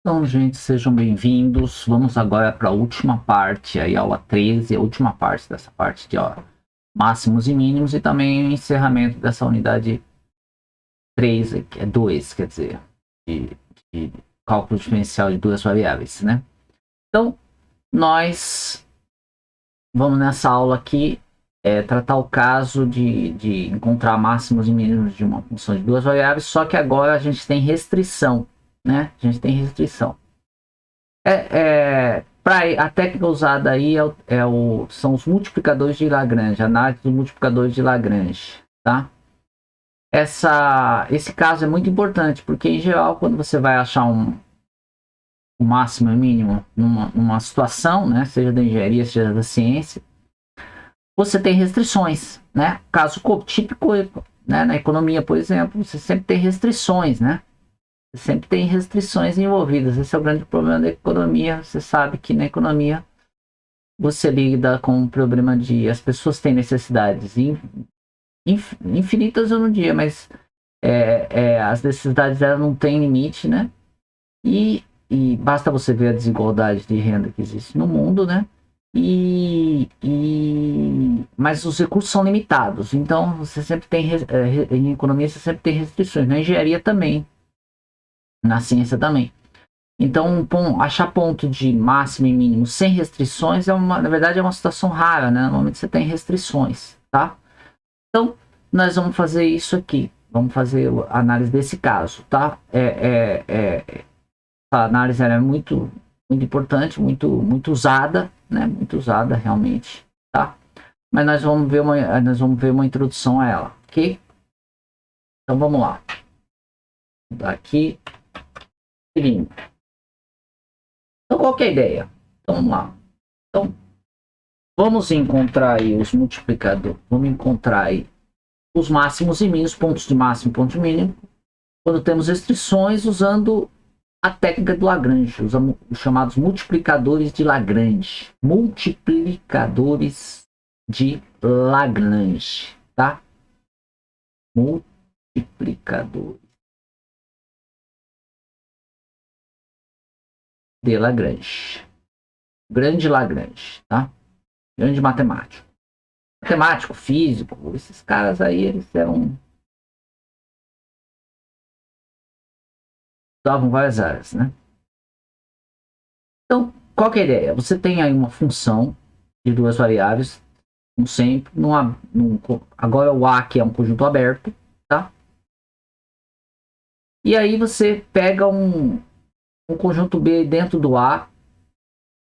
Então, gente, sejam bem-vindos. Vamos agora para a última parte, aí, aula 13, a última parte dessa parte de máximos e mínimos, e também o encerramento dessa unidade 3, que é 2, quer dizer, de, de cálculo diferencial de duas variáveis, né? Então, nós vamos nessa aula aqui tratar o caso de encontrar máximos e mínimos de uma função de duas variáveis, só que agora a gente tem restrição, né? A gente tem restrição. A técnica usada aí são os multiplicadores de Lagrange, análise dos multiplicadores de Lagrange, tá? Esse caso é muito importante, porque em geral, quando você vai achar um máximo e mínimo numa situação, né, seja da engenharia, seja da ciência, você tem restrições, né? Caso típico, né, na economia, por exemplo, você sempre tem restrições, né? Sempre tem restrições envolvidas. Esse é o grande problema da economia. Você sabe que na economia você lida com o problema de as pessoas têm necessidades infinitas, eu não diria, mas as necessidades elas não têm limite, né? E basta você ver a desigualdade de renda que existe no mundo, né? Mas os recursos são limitados. Então você sempre tem em economia você sempre tem restrições. Na engenharia também, na ciência também. Então, achar ponto de máximo e mínimo sem restrições na verdade é uma situação rara, né? Normalmente você tem restrições, tá? Então, nós vamos fazer isso aqui. Vamos fazer a análise desse caso, tá? A análise é muito, muito importante, muito usada, né? Muito usada realmente, tá? Mas nós vamos ver uma introdução a ela, ok? Então, vamos lá. Daqui, seguindo. Então, qual que é a ideia? Então, vamos lá. Então, vamos encontrar aí os multiplicadores. Vamos encontrar aí os máximos e mínimos, pontos de máximo e pontos de mínimo, quando temos restrições usando a técnica do Lagrange, os chamados multiplicadores de Lagrange. Multiplicadores de Lagrange, tá? Multiplicadores de Lagrange. Grande Lagrange, tá? Grande matemático. Matemático, físico, esses caras aí, eles davam várias áreas, né? Então, qual que é a ideia? Você tem aí uma função de duas variáveis, como sempre, agora o A aqui é um conjunto aberto, tá? E aí você pega um conjunto B dentro do A,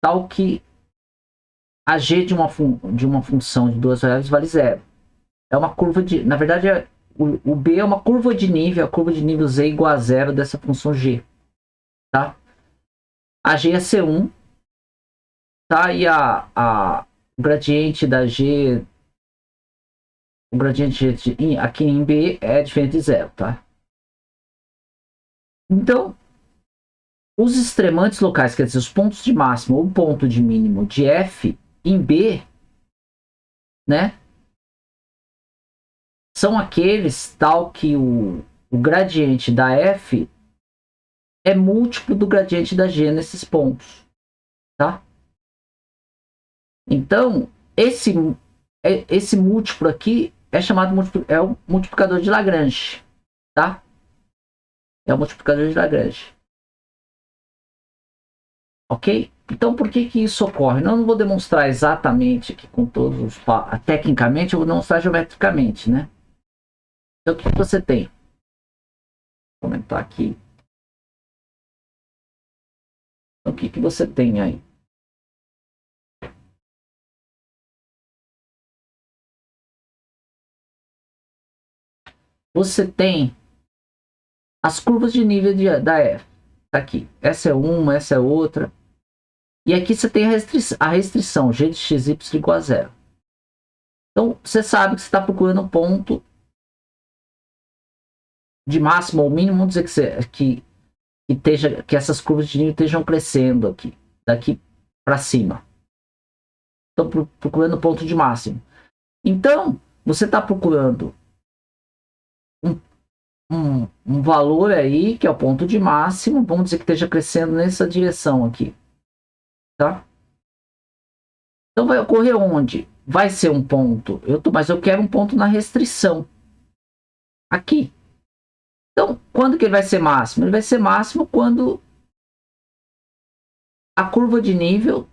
tal que a G de uma função de duas variáveis vale zero. É uma curva de... Na verdade, o B é uma curva de nível, a curva de nível Z é igual a zero dessa função G, tá? A G é C1, tá? E o gradiente da G, o gradiente aqui em B é diferente de zero, tá? Então, os extremantes locais, quer dizer, os pontos de máximo ou ponto de mínimo de F em B, né? São aqueles tal que o gradiente da F é múltiplo do gradiente da G nesses pontos, tá? Então, esse múltiplo aqui é chamado o multiplicador de Lagrange, tá? É o multiplicador de Lagrange. Ok? Então, por que isso ocorre? Eu não vou demonstrar exatamente aqui com todos os... Tecnicamente, eu vou demonstrar geometricamente, né? Então, o que você tem? Vou comentar aqui. Então, o que você tem aí? Você tem as curvas de nível da F. Tá aqui. Essa é uma, essa é outra. E aqui você tem a restrição g de xy igual a zero. Então, você sabe que você está procurando um ponto de máximo ou mínimo, vamos dizer que essas curvas de nível estejam crescendo aqui, daqui para cima. Estou procurando o ponto de máximo. Então, você está procurando um valor aí, que é o ponto de máximo, vamos dizer que esteja crescendo nessa direção aqui, tá? Então vai ocorrer onde? Vai ser um ponto, mas eu quero um ponto na restrição, aqui. Então, quando que ele vai ser máximo? Ele vai ser máximo quando a curva de nível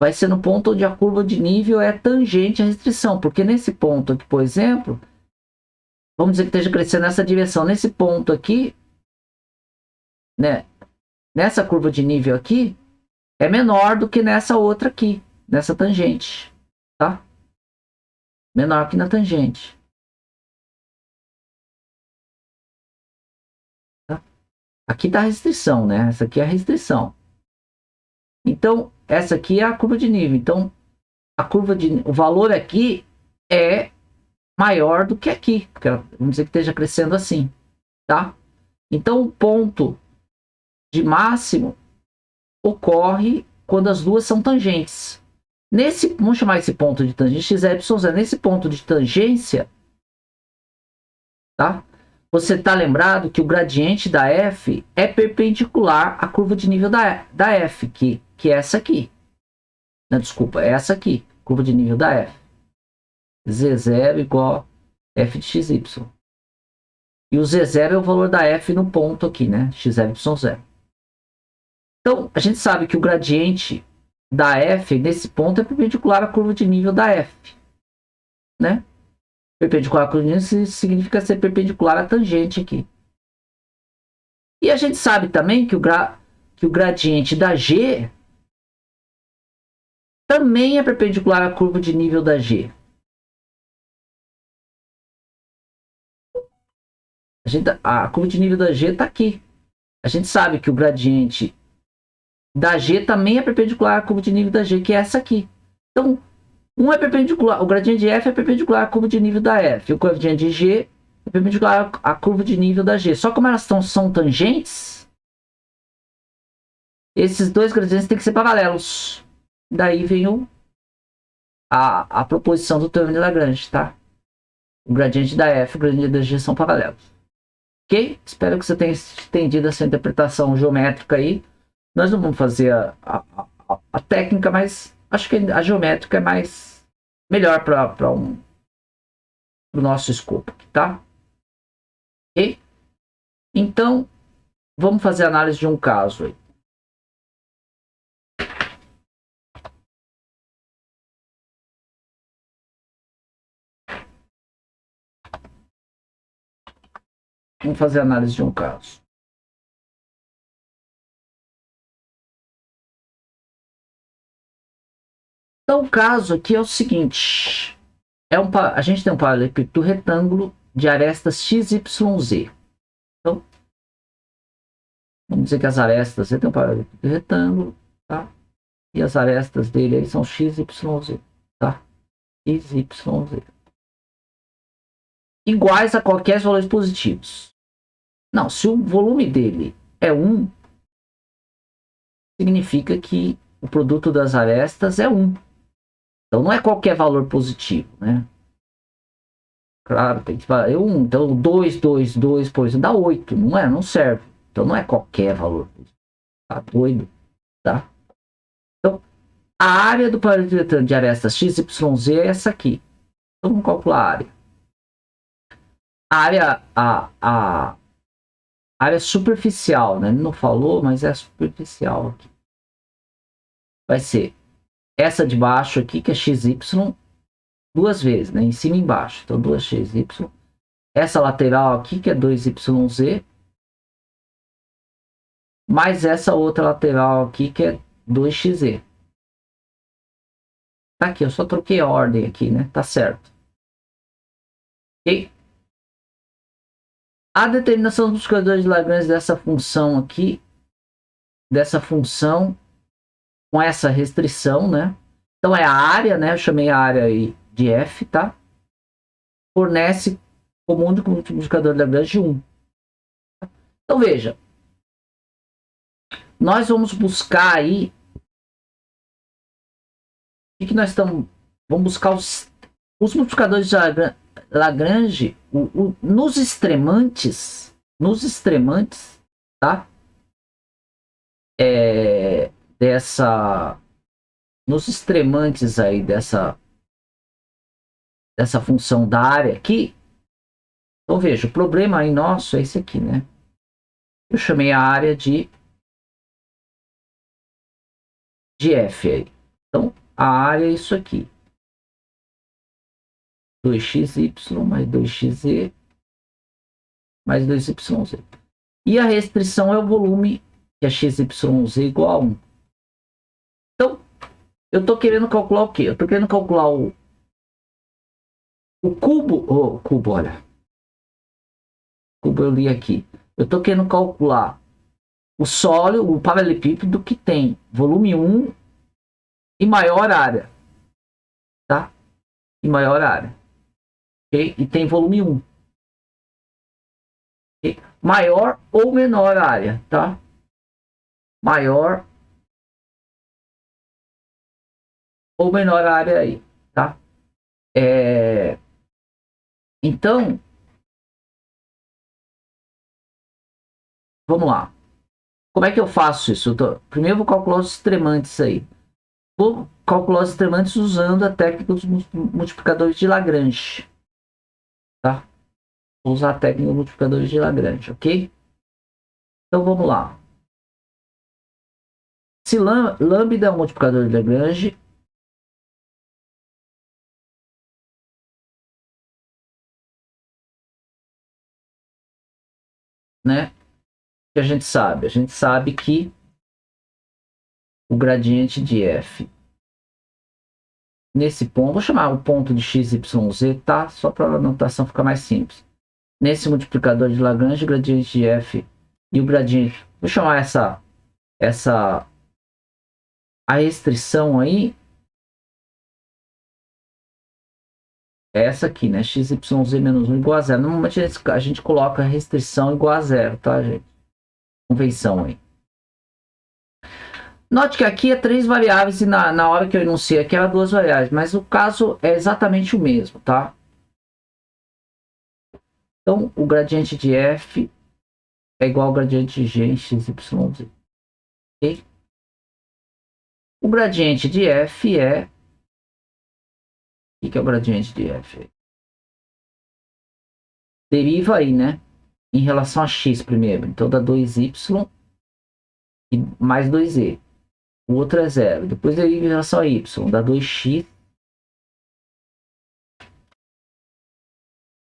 vai ser no ponto onde a curva de nível é tangente à restrição, porque nesse ponto aqui, por exemplo, vamos dizer que esteja crescendo nessa direção, nesse ponto aqui, né, nessa curva de nível aqui, é menor do que nessa outra aqui, nessa tangente, tá? Menor que na tangente. Tá? Aqui está a restrição, né? Essa aqui é a restrição. Então, essa aqui é a curva de nível. Então, o valor aqui é maior do que aqui, porque vamos dizer que esteja crescendo assim, tá? Então, o ponto de máximo ocorre quando as duas são tangentes. Vamos chamar esse ponto de tangência XY. Nesse ponto de tangência, tá? Você está lembrado que o gradiente da f é perpendicular à curva de nível da f, que é essa aqui. Não, desculpa, é essa aqui, curva de nível da f. Z0 igual a f de xy. E o Z0 é o valor da f no ponto aqui, né? x0, y0. Então, a gente sabe que o gradiente da f nesse ponto é perpendicular à curva de nível da f, né? Perpendicular à curva de nível significa ser perpendicular à tangente aqui. E a gente sabe também que o gradiente da g também é perpendicular à curva de nível da g. A curva de nível da g está aqui. A gente sabe que o gradiente da g também é perpendicular à curva de nível da g, que é essa aqui. Então, um é perpendicular, o gradiente de f é perpendicular à curva de nível da f, o gradiente de g é perpendicular à curva de nível da g. Só como elas são tangentes, esses dois gradientes têm que ser paralelos. Daí vem a proposição do teorema de Lagrange, tá? O gradiente da f e o gradiente da g são paralelos. Ok? Espero que você tenha entendido essa interpretação geométrica aí. Nós não vamos fazer a técnica, mas acho que a geométrica é melhor para o nosso escopo, tá? Ok? Então, vamos fazer a análise de um caso aí. Vamos fazer a análise de um caso. Então, o caso aqui é o seguinte. A gente tem um paralelepípedo retângulo de arestas XYZ. Então, vamos dizer que as arestas, você tem um paralelepípedo retângulo, tá? E as arestas dele aí são XYZ, tá? XYZ. Iguais a qualquer valores positivos. Não, se o volume dele é 1, significa que o produto das arestas é 1. Então não é qualquer valor positivo, né? Claro, tem que falar 1. Então 2, 2, 2, por exemplo, dá 8. Não é? Não serve. Então não é qualquer valor positivo. Tá doido? Tá? Então, a área do paralelepípedo de arestas XYZ é essa aqui. Então vamos calcular a área. A área superficial, né? Ele não falou, mas é superficial aqui. Vai ser essa de baixo aqui, que é XY, duas vezes, né? Em cima e embaixo. Então, 2XY. Essa lateral aqui, que é 2YZ. Mais essa outra lateral aqui, que é 2XZ. Tá aqui, eu só troquei a ordem aqui, né? Tá certo. Ok? A determinação dos multiplicadores de Lagrange dessa função aqui, dessa função com essa restrição, né? Então é a área, né? Eu chamei a área aí de F, tá? Fornece como único multiplicador de Lagrange 1. Então veja, nós vamos buscar aí o que nós estamos, vamos buscar os multiplicadores Lagrange, nos extremantes, tá? Nos extremantes aí dessa função da área aqui. Então veja, o problema aí nosso é esse aqui, né? Eu chamei a área de f aí. Então a área é isso aqui. 2xy mais 2xz mais 2yz. E a restrição é o volume, que é xyz igual a 1. Então, eu estou querendo calcular o quê? Eu estou querendo calcular o cubo, olha. O cubo eu li aqui. Eu estou querendo calcular o sólido, o paralelepípedo que tem volume 1 e maior área. Tá? E maior área. Okay? E tem volume 1. Okay? Maior ou menor área, tá? Maior ou menor área aí, tá? Então, vamos lá. Como é que eu faço isso? Primeiro eu vou calcular os extremantes aí. Vou calcular os extremantes usando a técnica dos multiplicadores de Lagrange. Tá? Vou usar a técnica dos multiplicadores de Lagrange, ok? Então vamos lá. Se lambda é um multiplicador de Lagrange, né? O que a gente sabe? A gente sabe que o gradiente de f nesse ponto, vou chamar o ponto de x, y, z, tá? Só para a notação ficar mais simples. Nesse multiplicador de Lagrange, o gradiente de f e o gradiente, vou chamar a restrição aí, é essa aqui, né? x, y, z menos 1 igual a 0. Normalmente a gente coloca a restrição igual a 0, tá, gente? Convenção aí. Note que aqui é 3 variáveis e na hora que eu enunciei aqui era 2 variáveis, mas o caso é exatamente o mesmo, tá? Então, o gradiente de f é igual ao gradiente de g em x, y, z. Ok? O gradiente de f é... O que é o gradiente de f? Deriva aí, né? Em relação a x primeiro. Então, dá 2y e mais 2z. O outro é 0. Depois deriva em relação a y. Dá 2x.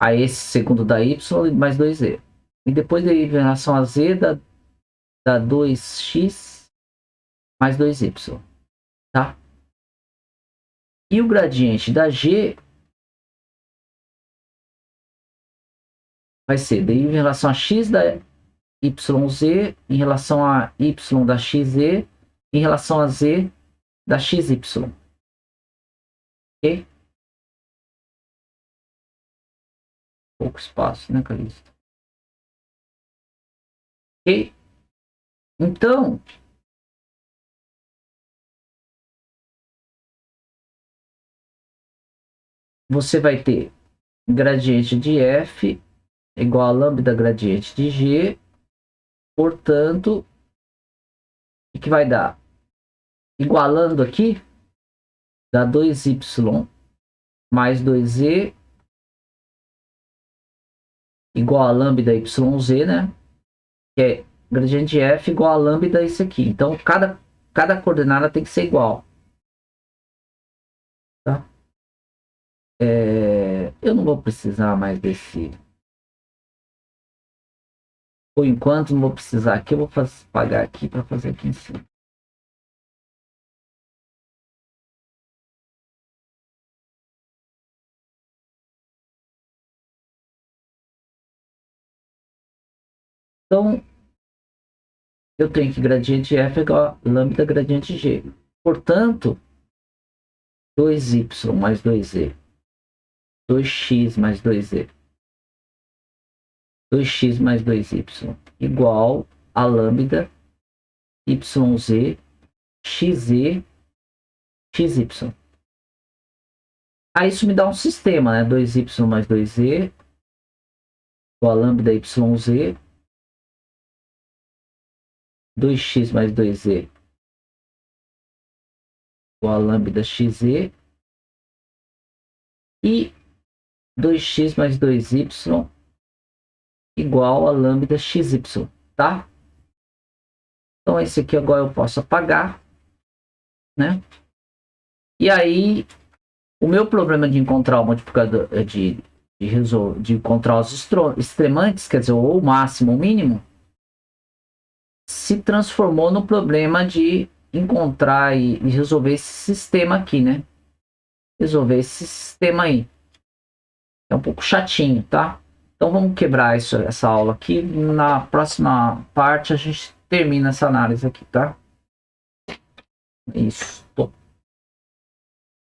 A esse segundo dá y mais 2z. E depois deriva em relação a z, dá 2x mais 2y. Tá? E o gradiente da g vai ser deriva em relação a x da yz, em relação a y da xz, em relação a z da xy. Ok? Pouco espaço, né, Calixto? Ok? Então, você vai ter gradiente de f igual a lambda gradiente de g, portanto, o que vai dar? Igualando aqui, dá 2y mais 2z igual a lambda yz, né? Que é gradiente de f igual a lambda isso aqui. Então, cada coordenada tem que ser igual. Tá? Eu não vou precisar mais desse... Por enquanto, não vou precisar aqui. Eu vou pagar aqui para fazer aqui em cima. Então, eu tenho que gradiente de f é igual a lambda gradiente g. Portanto, 2y mais 2z, 2x mais 2z, 2x mais 2y, igual a lambda yz, xz, xy. Aí isso me dá um sistema, né? 2y mais 2z igual a lambda yz, 2x mais 2z igual a lambda xz e 2x mais 2y igual a lambda xy, tá? Então esse aqui agora eu posso apagar, né? E aí o meu problema de encontrar o multiplicador de encontrar os extremantes, quer dizer, ou o máximo ou o mínimo, se transformou no problema de encontrar e resolver esse sistema aqui, né? Resolver esse sistema aí. É um pouco chatinho, tá? Então vamos quebrar essa aula aqui. Na próxima parte a gente termina essa análise aqui, tá? Isso.